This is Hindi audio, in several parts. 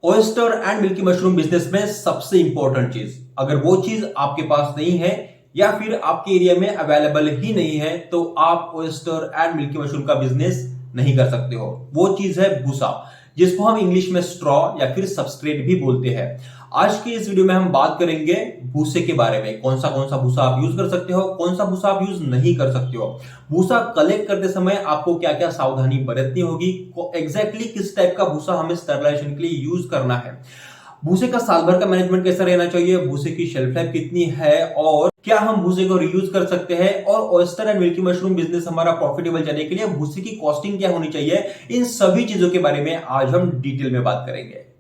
Oyster and milky mushroom business में सबसे इंपॉर्टेंट चीज, अगर वो चीज आपके पास नहीं है या फिर आपके एरिया में अवेलेबल ही नहीं है तो आप ओयस्टर एंड मिल्की मशरूम का बिजनेस नहीं कर सकते हो। वो चीज है भूसा, जिसको हम इंग्लिश में स्ट्रॉ या फिर सबस्ट्रेट भी बोलते हैं। आज की इस वीडियो में हम बात करेंगे भूसे के बारे में, कौन सा भूसा आप यूज कर सकते हो, कौन सा भूसा आप यूज नहीं कर सकते हो, भूसा कलेक्ट करते समय आपको क्या क्या सावधानी बरतनी होगी, एग्जैक्टली किस टाइप का भूसा हमें स्टरलाइजेशन के लिए यूज करना है, भूसे का साल भर का मैनेजमेंट कैसा रहना चाहिए, भूसे की शेल्फ लाइफ कितनी है और क्या हम भूसे को रीयूज कर सकते हैं, और oyster and milky mushroom business हमारा प्रॉफिटेबल जाने के लिए भूसे की कॉस्टिंग क्या होनी चाहिए, इन सभी चीजों के बारे में आज हम डिटेल में बात करेंगे।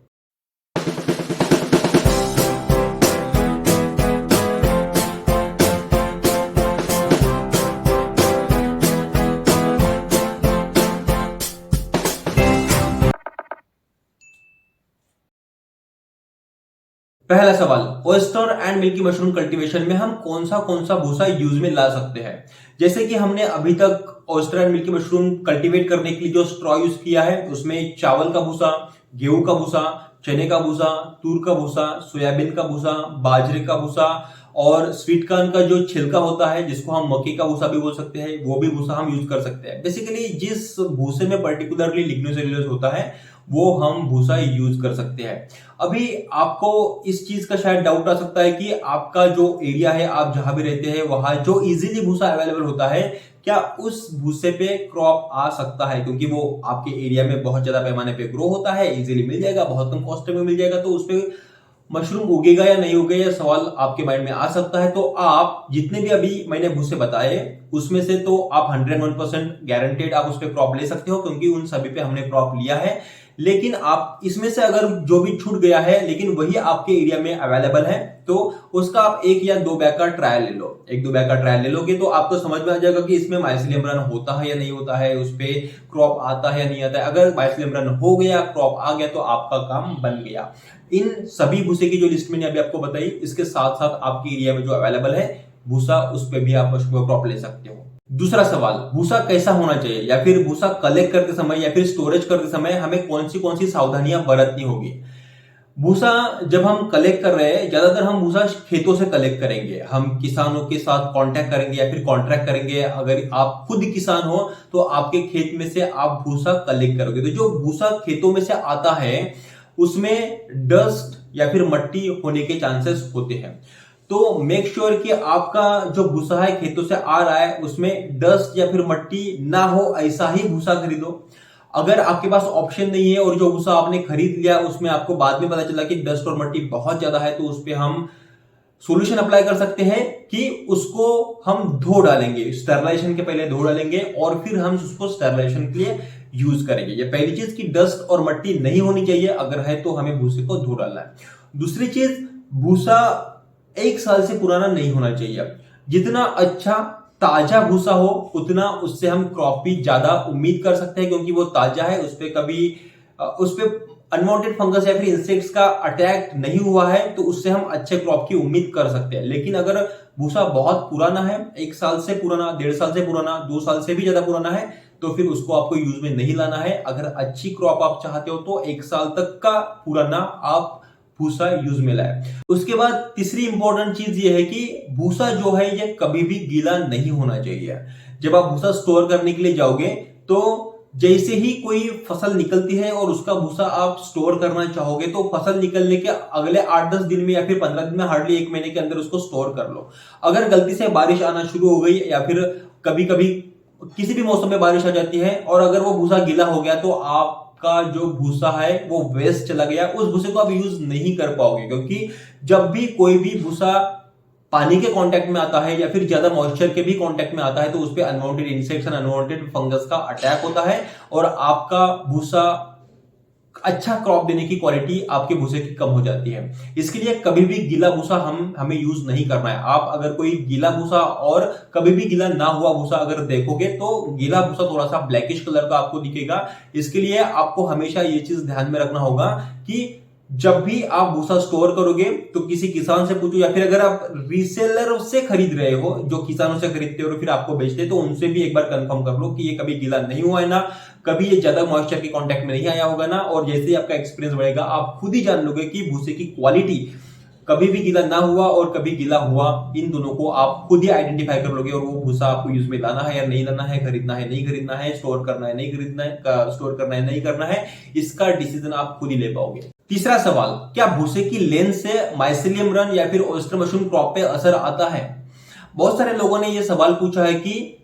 पहला सवाल, oyster and milky mushroom cultivation में हम कौन सा भूसा यूज में ला सकते हैं। जैसे कि हमने अभी तक oyster and milky mushroom cultivate करने के लिए जो स्ट्रॉ यूज किया है उसमें चावल का भूसा, गेहूं का भूसा, चने का भूसा, तूर का भूसा, सोयाबीन का भूसा, बाजरे का भूसा और स्वीट कॉर्न का जो छिलका होता है जिसको हम मक्के का भूसा भी बोल सकते हैं, वो भी भूसा हम यूज कर सकते हैं। बेसिकली जिस भूसे में पर्टिकुलरली लिग्नोसेल्यूलोज होता है वो हम भूसा यूज कर सकते हैं। अभी आपको इस चीज का शायद डाउट आ सकता है कि आपका जो एरिया है, आप जहां भी रहते हैं वहां जो इजीली भूसा अवेलेबल होता है, क्या उस भूसे पे क्रॉप आ सकता है, क्योंकि वो आपके एरिया में बहुत ज्यादा पैमाने पे ग्रो होता है, इजीली मिल जाएगा, बहुत कम कॉस्ट में मिल जाएगा, तो उस पे मशरूम उगेगा या नहीं उगेगा, सवाल आपके माइंड में आ सकता है। तो आप जितने भी अभी मैंने भूसे बताए उसमें से तो आप 101% गारंटेड आप उस पे क्रॉप ले सकते हो, क्योंकि उन सभी पे हमने क्रॉप लिया है। लेकिन आप इसमें से अगर जो भी छूट गया है लेकिन वही आपके एरिया में अवेलेबल है तो उसका आप एक या दो बैग का ट्रायल ले लो। एक दो बैग का ट्रायल ले लोगे तो आपको समझ में आ जाएगा कि इसमें माइसिलियम रन होता है या नहीं होता है, उस पे क्रॉप आता है या नहीं आता है। अगर माइसिलियम रन हो गया, क्रॉप आ गया, तो आपका काम बन गया। इन सभी भूसे की जो लिस्ट मैंने अभी आपको बताई, इसके साथ साथ आपके एरिया में जो अवेलेबल है भूसा, उस पर भी आप क्रॉप ले सकते हो। दूसरा सवाल, भूसा कैसा होना चाहिए, या फिर भूसा कलेक्ट करते समय या फिर स्टोरेज करते समय हमें कौन सी सावधानियां बरतनी होगी। भूसा जब हम कलेक्ट कर रहे हैं, ज्यादातर हम भूसा खेतों से कलेक्ट करेंगे, हम किसानों के साथ कांटेक्ट करेंगे या फिर कॉन्ट्रैक्ट करेंगे। अगर आप खुद किसान हो तो आपके खेत में से आप भूसा कलेक्ट करोगे। तो जो भूसा खेतों में से आता है उसमें डस्ट या फिर मट्टी होने के चांसेस होते हैं, तो मेक श्योर कि आपका जो भूसा है खेतों से आ रहा है उसमें डस्ट या फिर मट्टी ना हो, ऐसा ही भूसा खरीदो। अगर आपके पास ऑप्शन नहीं है और जो भूसा आपने खरीद लिया उसमें आपको बाद में पता चला कि डस्ट और मट्टी बहुत ज्यादा है, तो उस पर हम सॉल्यूशन अप्लाई कर सकते हैं कि उसको हम धो डालेंगे, स्टरलाइजेशन के पहले धो डालेंगे और फिर हम उसको स्टरलाइजेशन के लिए यूज करेंगे। ये पहली चीज कि डस्ट और मट्टी नहीं होनी चाहिए, अगर है तो हमें भूसे को धो डालना है। दूसरी चीज, भूसा 1 साल से पुराना नहीं होना चाहिए। जितना अच्छा ताजा भूसा हो उतना उससे हम क्रॉप भी ज्यादा उम्मीद कर सकते हैं, क्योंकि वो ताजा है, उस पर कभी उस पे अनवांटेड फंगस या फिर इंसेक्ट्स का अटैक नहीं हुआ है, तो उससे हम अच्छे क्रॉप की उम्मीद कर सकते हैं। लेकिन अगर भूसा बहुत पुराना है, 1 साल से पुराना, 1.5 साल से पुराना, 2 साल से भी ज्यादा पुराना है, तो फिर उसको आपको यूज में नहीं लाना है। अगर अच्छी क्रॉप आप चाहते हो तो 1 साल तक का पुराना आप भूसा यूज में लाए। उसके बाद तीसरी इंपॉर्टेंट चीज ये है कि भूसा जो है ये कभी भी गीला नहीं होना चाहिए। जब आप भूसा स्टोर करने के लिए जाओगे तो जैसे ही कोई फसल निकलती है और उसका भूसा आप स्टोर करना चाहोगे तो फसल निकलने के अगले 8-10 दिन में या फिर 15 दिन में, हार्डली 1 महीने के अंदर उसको स्टोर कर लो। अगर गलती से बारिश आना शुरू हो गई या फिर कभी कभी किसी भी मौसम में बारिश आ जाती है और अगर वो भूसा गीला हो गया तो आपका जो भूसा है वो वेस्ट चला गया, उस भूसे को आप यूज नहीं कर पाओगे। क्योंकि जब भी कोई भी भूसा पानी के कांटेक्ट में आता है या फिर ज्यादा मॉइस्चर के भी कांटेक्ट में आता है तो उस पर unwanted insects and unwanted fungus का अटैक होता है और आपका भूसा अच्छा क्रॉप देने की क्वालिटी आपके भूसे की कम हो जाती है। इसके लिए कभी भी गीला भूसा हमें यूज नहीं करना है। आप अगर कोई गीला भूसा और कभी भी गीला ना हुआ भूसा अगर देखोगे तो गीला भूसा थोड़ा सा ब्लैकिश कलर का आपको दिखेगा। इसके लिए आपको हमेशा ये चीज ध्यान में रखना होगा कि जब भी आप भूसा स्टोर करोगे तो किसी किसान से पूछो, या फिर अगर आप रीसेलर से खरीद रहे हो, जो किसानों से खरीदते हो और फिर आपको बेचते, तो उनसे भी एक बार कंफर्म कर लो कि ये कभी गीला नहीं हुआ है ना, कभी ये ज्यादा मॉइस्चर के कांटेक्ट में नहीं आया होगा ना, और जैसे ही आपका एक्सपीरियंस बढ़ेगा आप खुद ही जान लोगे कि भूसे की क्वालिटी कभी भी गीला ना हुआ और कभी गीला हुआ, इन दोनों को आप खुद ही आइडेंटिफाई कर लोगे, और वो भूसा आपको यूज में लाना है या नहीं लाना है, खरीदना है नहीं खरीदना है, स्टोर करना है नहीं खरीदना है, स्टोर करना है नहीं करना है, इसका डिसीजन आप खुद ही ले पाओगे। तीसरा सवाल, क्या भूसे की लेंथ से माइसेलियम रन या फिर ऑयस्टर मशरूम क्रॉप पे असर आता है? बहुत सारे लोगों ने यह सवाल पूछा है कि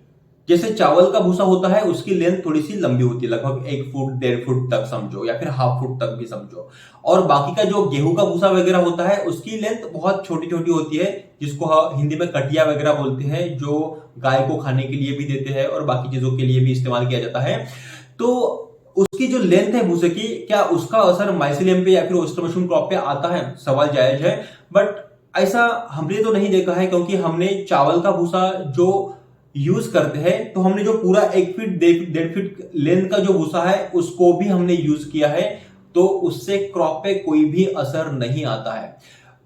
जैसे चावल का भूसा होता है उसकी लेंथ थोड़ी सी लंबी होती है, लगभग 1 फुट 1.5 फुट तक समझो, या फिर हाफ फुट तक भी समझो, और बाकी का जो गेहूं का भूसा वगैरह होता है उसकी लेंथ बहुत छोटी छोटी होती है, जिसको हिंदी में कटिया वगैरह बोलते हैं, जो गाय को खाने के लिए भी देते हैं और बाकी चीजों के लिए भी इस्तेमाल किया जाता है। तो उसकी जो लेंथ है भूसे की, क्या उसका असर माइसेलियम पे या फिर ऑयस्टर मशरूम क्रॉप पे आता है? सवाल जायज है, बट ऐसा हमने तो नहीं देखा है, क्योंकि हमने चावल का भूसा जो यूज करते हैं तो हमने जो पूरा 1 फीट 1.5 फीट लेंथ का जो भूसा है उसको भी हमने यूज किया है, तो उससे क्रॉप पे कोई भी असर नहीं आता है।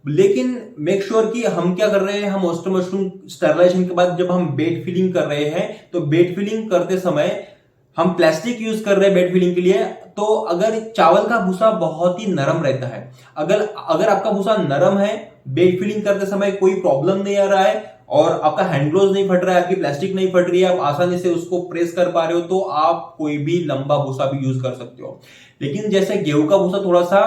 लेकिन मेक श्योर कि हम क्या कर रहे हैं, हम ऑयस्टर मशरूम स्टरलाइजेशन के बाद जब हम बेड फिलिंग कर रहे हैं तो बेड फिलिंग करते समय हम प्लास्टिक यूज कर रहे हैं बेड फिलिंग के लिए, तो अगर चावल का भूसा बहुत ही नरम रहता है, अगर आपका भूसा नरम है, बेड फिलिंग करते समय कोई प्रॉब्लम नहीं आ रहा है और आपका हैंड ग्लोव्स नहीं फट रहा है, आपकी प्लास्टिक नहीं फट रही है, आप आसानी से उसको प्रेस कर पा रहे हो, तो आप कोई भी लंबा भूसा भी यूज कर सकते हो। लेकिन जैसे गेहूं का भूसा थोड़ा सा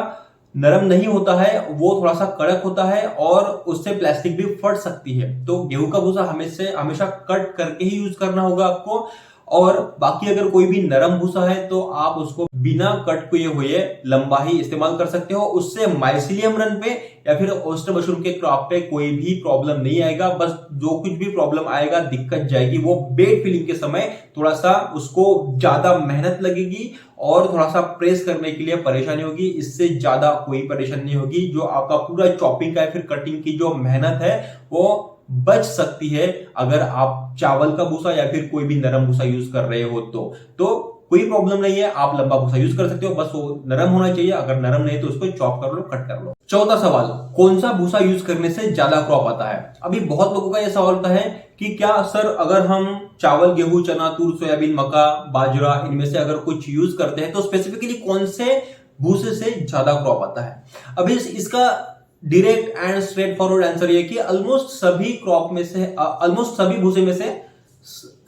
नरम नहीं होता है, वो थोड़ा सा कड़क होता है और उससे प्लास्टिक भी फट सकती है, तो गेहूं का भूसा हमेशा कट करके ही यूज करना होगा आपको। और बाकी अगर कोई भी नरम भूसा है तो आप उसको बिना कट किए हुए लंबा ही इस्तेमाल कर सकते हो, उससे माइसेलियम रन पे या फिर ऑयस्टर मशरूम के क्रॉप पे कोई भी प्रॉब्लम नहीं आएगा। बस जो कुछ भी प्रॉब्लम आएगा, दिक्कत जाएगी, वो बेड फिलिंग के समय थोड़ा सा उसको ज्यादा मेहनत लगेगी और थोड़ा सा प्रेस करने के लिए परेशानी होगी, इससे ज्यादा कोई परेशानी नहीं होगी। जो आपका पूरा चॉपिंग का या फिर कटिंग की जो मेहनत है वो बच सकती है अगर आप चावल का भूसा या फिर कोई भी नरम भूसा यूज कर रहे हो तो कोई प्रॉब्लम नहीं है, आप लंबा भूसा यूज कर सकते हो, बस वो नरम होना चाहिए, अगर नरम नहीं तो उसको चॉप कर लो, कट कर लो। चौथा सवाल, कौन सा भूसा यूज करने से ज्यादा क्रॉप आता है? अभी बहुत लोगों का यह सवाल होता है कि क्या सर अगर हम चावल, गेहूं, चना, तूर, सोयाबीन, मक्का, बाजरा, इनमें से अगर कुछ यूज करते हैं तो स्पेसिफिकली कौन से भूसे से ज्यादा क्रॉप आता है? अभी इसका direct and straight forward answer ये कि ऑलमोस्ट सभी क्रॉप में से, ऑलमोस्ट सभी भूसे में से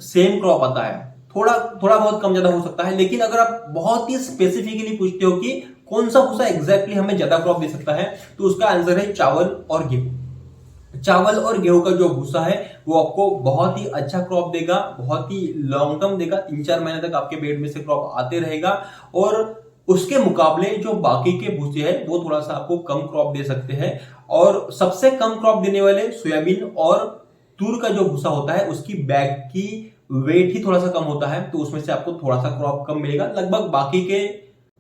सेम क्रॉप आता है, थोड़ा बहुत कम ज्यादा हो सकता है। लेकिन अगर आप बहुत ही स्पेसिफिकली पूछते हो कि कौन सा भूसा एग्जैक्टली हमें ज्यादा क्रॉप दे सकता है, तो उसका आंसर है चावल और गेहूं। चावल और गेहूं का जो भूसा है वो आपको बहुत ही अच्छा क्रॉप देगा, बहुत ही लॉन्ग टर्म देगा, 3-4 महीने तक आपके पेड़ में से क्रॉप आते रहेगा। और उसके मुकाबले जो बाकी के भूसे हैं वो थोड़ा सा आपको कम क्रॉप दे सकते हैं, और सबसे कम क्रॉप देने वाले सोयाबीन और तूर का जो भूसा होता है उसकी बैग की वेट ही थोड़ा सा कम होता है, तो उसमें से आपको थोड़ा सा क्रॉप कम मिलेगा। लगभग बाकी के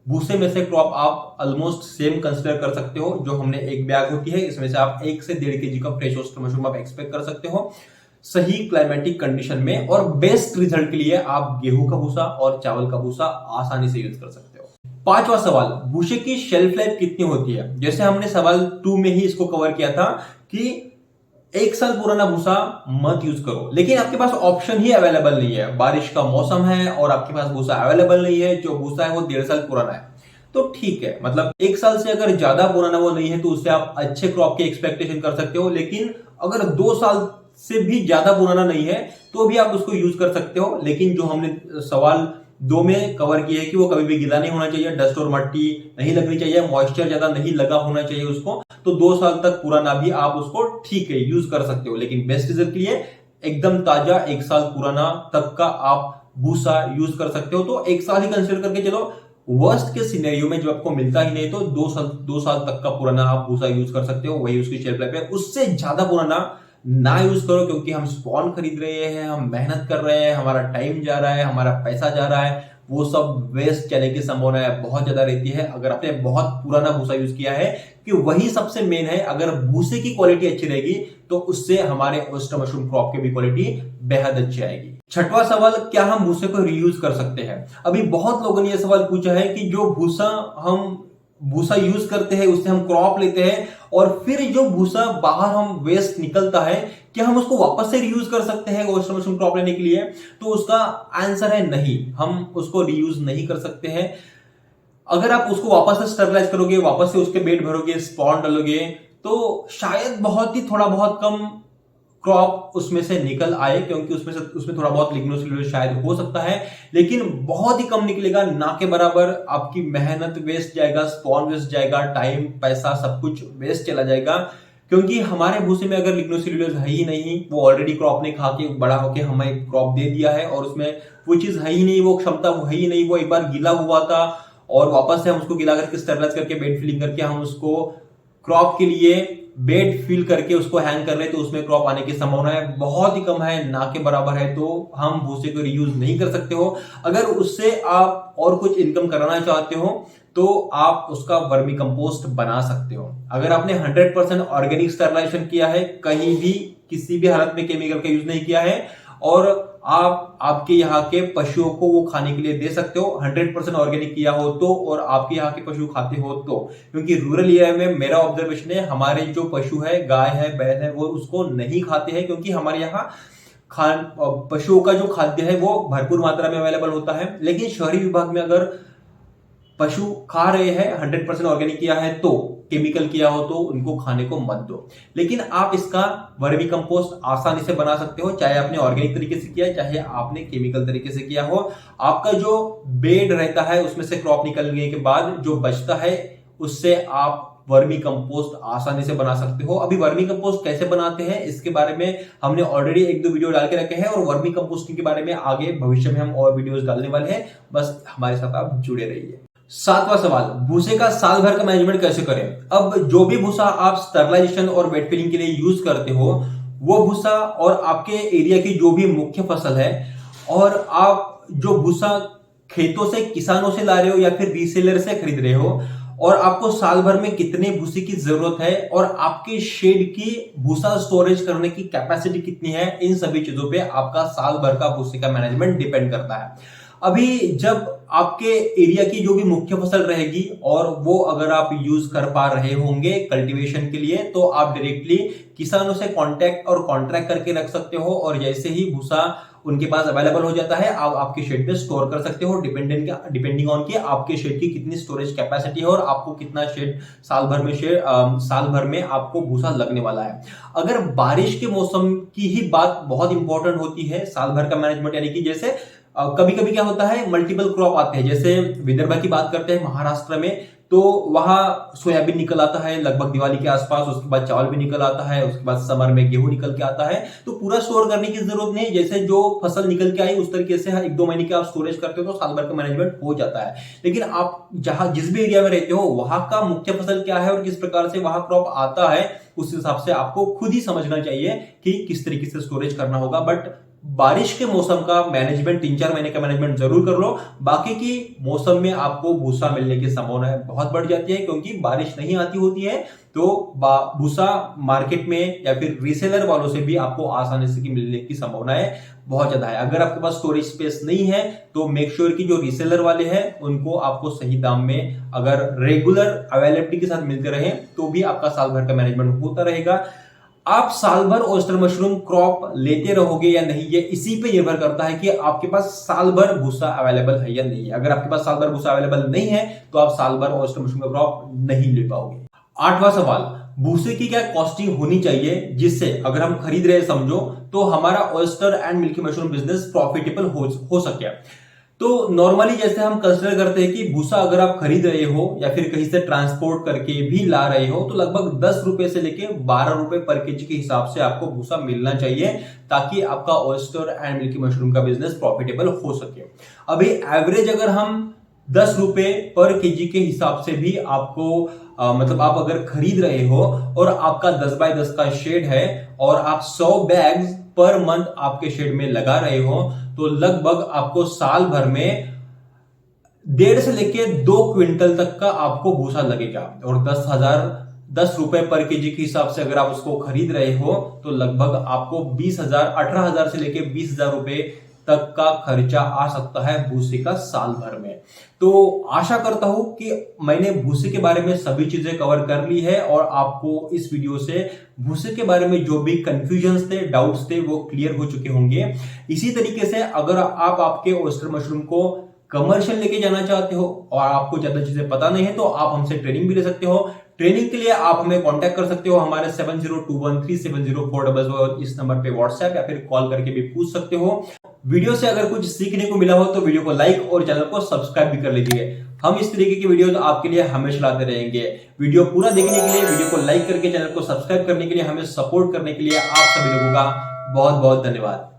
भूसे में से क्रॉप आप ऑलमोस्ट सेम कंसिडर कर सकते हो। जो हमने एक बैग होती है इसमें से आप 1 से 1.5 kg का फ्रेश ऑयस्टर मशरूम आप एक्सपेक्ट कर सकते हो सही क्लाइमेटिक कंडीशन में, और बेस्ट रिजल्ट के लिए आप गेहूं का भूसा और चावल का भूसा आसानी से यूज कर सकते हो। पांचवा सवाल, भूसे की शेल्फ लाइफ कितनी होती है? जैसे हमने सवाल 2 में ही इसको कवर किया था कि 1 साल पुराना भूसा मत यूज करो, लेकिन आपके पास ऑप्शन ही अवेलेबल नहीं है, बारिश का मौसम है और आपके पास भूसा अवेलेबल नहीं है, जो भूसा है वो 1.5 साल पुराना है, तो ठीक है, मतलब 1 साल से अगर ज्यादा पुराना वो नहीं है तो उससे आप अच्छे क्रॉप की एक्सपेक्टेशन कर सकते हो। लेकिन अगर 2 साल से भी ज्यादा पुराना नहीं है तो भी आप उसको यूज कर सकते हो। लेकिन जो हमने सवाल 2 में कवर किया है कि वो कभी भी गीला नहीं होना चाहिए, डस्ट और मट्टी नहीं लगनी चाहिए, मॉइस्चर ज्यादा नहीं लगा होना चाहिए उसको, तो 2 साल तक पुराना भी आप उसको ठीक है यूज कर सकते हो। लेकिन बेस्ट रिजल्ट के लिए एकदम ताजा 1 साल पुराना तक का आप भूसा यूज कर सकते हो, तो 1 साल ही कंसिडर करके चलो। वर्स्ट के सिनेरियो में जब आपको मिलता ही नहीं तो 2 साल तक का पुराना आप भूसा यूज कर सकते हो, वही उसकी शेल्फ लाइफ है। उससे ज्यादा पुराना ना यूज करो, क्योंकि हम स्पॉन खरीद रहे हैं, हम मेहनत कर रहे हैं, हमारा टाइम जा रहा है, हमारा पैसा जा रहा है, वो सब वेस्ट जाने की संभावना बहुत ज्यादा रहती है अगर आपने बहुत पुराना भूसा यूज किया है, कि वही सबसे मेन है। अगर भूसे की क्वालिटी अच्छी रहेगी तो उससे हमारे ऑयस्टर मशरूम क्रॉप की भी क्वालिटी बेहद अच्छी आएगी। छठवां सवाल, क्या हम भूसे को रीयूज कर सकते हैं? अभी बहुत लोगों ने यह सवाल पूछा है कि जो भूसा हम भूसा यूज करते हैं, उससे हम क्रॉप लेते हैं और फिर जो भूसा बाहर हम वेस्ट निकलता है, क्या हम उसको वापस से रीयूज कर सकते हैं ऑयस्टर मशरूम क्रॉप लेने के लिए? तो उसका आंसर है नहीं, हम उसको रीयूज नहीं कर सकते हैं। अगर आप उसको वापस से स्टरलाइज करोगे, वापस से उसके बेड भरोगे, स्पॉन डालोगे, तो शायद बहुत ही थोड़ा बहुत कम क्रॉप उसमें से निकल आए, क्योंकि उसमें थोड़ा बहुत लिग्नोसेल्यूलोज शायद हो सकता है, लेकिन बहुत ही कम निकलेगा, ना के बराबर। आपकी मेहनत वेस्ट जाएगा, स्पॉन वेस्ट जाएगा, टाइम पैसा सब कुछ वेस्ट चला जाएगा, क्योंकि हमारे भूसे में अगर लिग्नोसेल्यूलोज है ही नहीं, वो ऑलरेडी क्रॉप ने खा के बड़ा होके हमें क्रॉप दे दिया है और उसमें वो चीज है ही नहीं, वो क्षमता है ही नहीं। वो एक बार गीला हुआ था और वापस से हम उसको गीला करके स्टरलाइज करके बेड फिलिंग करके हम उसको क्रॉप के लिए बेड फिल करके उसको हैंग कर रहे हैं, तो उसमें क्रॉप आने की संभावना है बहुत ही कम है, ना के बराबर है। तो हम भूसे को रीयूज नहीं कर सकते हो। अगर उससे आप और कुछ इनकम कराना चाहते हो तो आप उसका वर्मी कंपोस्ट बना सकते हो। अगर आपने 100% ऑर्गेनिक स्टरलाइजेशन किया है, कहीं भी किसी भी हालत में केमिकल का यूज नहीं किया है, और आप आपके यहाँ के पशुओं को वो खाने के लिए दे सकते हो, 100% ऑर्गेनिक किया हो तो, और आपके यहाँ के पशु खाते हो तो। क्योंकि रूरल एरिया में मेरा ऑब्जर्वेशन है, हमारे जो पशु है, गाय है, बैल है, वो उसको नहीं खाते हैं, क्योंकि हमारे यहाँ पशुओं का जो खाद्य है वो भरपूर मात्रा में अवेलेबल होता है। लेकिन शहरी विभाग में अगर पशु खा रहे हैं, 100% ऑर्गेनिक किया है तो, केमिकल किया हो तो उनको खाने को मत दो। लेकिन आप इसका वर्मी कंपोस्ट आसानी से बना सकते हो, चाहे आपने ऑर्गेनिक तरीके से किया है, चाहे आपने केमिकल तरीके से किया हो। आपका जो बेड रहता है उसमें से क्रॉप निकलने के बाद जो बचता है, उससे आप वर्मी कंपोस्ट आसानी से बना सकते हो। अभी वर्मी कंपोस्ट कैसे बनाते हैं इसके बारे में हमने ऑलरेडी 1-2 वीडियो डाल के रखे हैं, और वर्मी कंपोस्टिंग के बारे में आगे भविष्य में हम और वीडियोस डालने वाले हैं। बस हमारे साथ आप जुड़े रहिए। 7वां सवाल, भूसे का साल भर का मैनेजमेंट कैसे करें? अब जो भी भूसा आप स्टरलाइजेशन और बेड फिलिंग के लिए यूज करते हो, वो भूसा और आपके एरिया की जो भी मुख्य फसल है, और आप जो भूसा खेतों से, किसानों से ला रहे हो या फिर रीसेलर से खरीद रहे हो, और आपको साल भर में कितने भूसे की जरूरत है, और आपके शेड की भूसा स्टोरेज करने की कैपेसिटी कितनी है, इन सभी चीजों पे आपका साल भर का भूसे का मैनेजमेंट डिपेंड करता है। अभी जब आपके एरिया की जो भी मुख्य फसल रहेगी और वो अगर आप यूज कर पा रहे होंगे कल्टीवेशन के लिए, तो आप डायरेक्टली किसानों से कांटेक्ट और कॉन्ट्रैक्ट करके रख सकते हो, और जैसे ही भूसा उनके पास अवेलेबल हो जाता है, आप आपके शेड पे स्टोर कर सकते हो, डिपेंडिंग ऑन कि आपके शेड की कितनी स्टोरेज कैपेसिटी है और आपको कितना शेड साल भर में आपको भूसा लगने वाला है। अगर बारिश के मौसम की ही बात बहुत इंपॉर्टेंट होती है साल भर का मैनेजमेंट, यानी कि जैसे कभी कभी क्या होता है, मल्टीपल क्रॉप आते हैं। जैसे विदर्भ की बात करते हैं, महाराष्ट्र में, तो वहां सोयाबीन निकल आता है लगभग दिवाली के आसपास, उसके बाद चावल भी निकल आता है, उसके बाद समर में गेहूं निकल के आता है। तो पूरा स्टोर करने की जरूरत नहीं, जैसे जो फसल निकल के आई उस तरीके से 1-2 महीने के आप स्टोरेज करते हो तो साल भर का मैनेजमेंट हो जाता है। लेकिन आप जिस भी एरिया में रहते हो, वहां का मुख्य फसल क्या है और किस प्रकार से वहां क्रॉप आता है, उस हिसाब से आपको खुद ही समझना चाहिए कि किस तरीके से स्टोरेज करना होगा। बट बारिश के मौसम का मैनेजमेंट, 3-4 महीने का मैनेजमेंट जरूर कर लो। बाकी की मौसम में आपको भूसा मिलने की संभावना बहुत बढ़ जाती है, क्योंकि बारिश नहीं आती होती है, तो भूसा मार्केट में या फिर रीसेलर वालों से भी आपको आसानी से मिलने की संभावनाएं बहुत ज्यादा है। अगर आपके पास स्टोरेज स्पेस नहीं है तो मेक श्योर कि जो रीसेलर वाले हैं उनको आपको सही दाम में अगर रेगुलर अवेलेबिलिटी के साथ मिलते रहे, तो भी आपका साल भर का मैनेजमेंट होता रहेगा। आप साल भर ऑयस्टर मशरूम क्रॉप लेते रहोगे या नहीं, ये इसी पे निर्भर करता है कि आपके पास साल भर भूसा अवेलेबल है या नहीं है। अगर आपके पास साल भर भूसा अवेलेबल नहीं है तो आप साल भर ऑयस्टर मशरूम का क्रॉप नहीं ले पाओगे। 8वां सवाल, भूसे की क्या कॉस्टिंग होनी चाहिए जिससे अगर हम खरीद रहे समझो तो हमारा oyster and milky mushroom business profitable हो सके? तो नॉर्मली जैसे हम कंसिडर करते हैं कि भूसा अगर आप खरीद रहे हो या फिर कहीं से ट्रांसपोर्ट करके भी ला रहे हो, तो लगभग 10 रुपए से लेके 12 रुपए पर केजी के हिसाब से आपको भूसा मिलना चाहिए, ताकि आपका ऑयस्टर एंड मिल्की मशरूम का बिजनेस प्रॉफिटेबल हो सके। अभी एवरेज अगर हम 10 रुपए पर केजी के हिसाब से भी आपको मतलब आप अगर खरीद रहे हो और आपका 10x10 का शेड है और आप 100 बैग्स पर मंथ आपके शेड में लगा रहे हो, तो लगभग आपको साल भर में 1.5 से लेके 2 क्विंटल तक का आपको भूसा लगेगा। और 10 रुपए पर केजी के हिसाब से अगर आप उसको खरीद रहे हो तो लगभग आपको 20,000, 18,000 से लेके 20,000 रुपए तक का खर्चा आ सकता है भूसे का साल भर में। तो आशा करता हूं कि मैंने भूसे के बारे में सभी चीजें कवर कर ली है और आपको इस वीडियो से भूसे के बारे में जो भी कंफ्यूजन्स थे, डाउट्स थे, वो क्लियर हो चुके होंगे। इसी तरीके से अगर आप आपके ऑयस्टर मशरूम को कमर्शियल लेके जाना चाहते हो और आपको ज्यादा चीजें पता नहीं है तो आप हमसे ट्रेनिंग भी ले सकते हो। ट्रेनिंग के लिए आप हमें कांटेक्ट कर सकते हो हमारे 70213704 इस नंबर पे व्हाट्सएप या फिर कॉल करके भी पूछ सकते हो। वीडियो से अगर कुछ सीखने को मिला हो तो वीडियो को लाइक और चैनल को सब्सक्राइब भी कर लीजिए। हम इस तरीके की वीडियोस आपके लिए हमेशा लाते रहेंगे। वीडियो पूरा देखने के लिए, वीडियो को लाइक करके चैनल को सब्सक्राइब करने के लिए, हमें सपोर्ट करने के लिए आप सभी लोगों का बहुत बहुत धन्यवाद।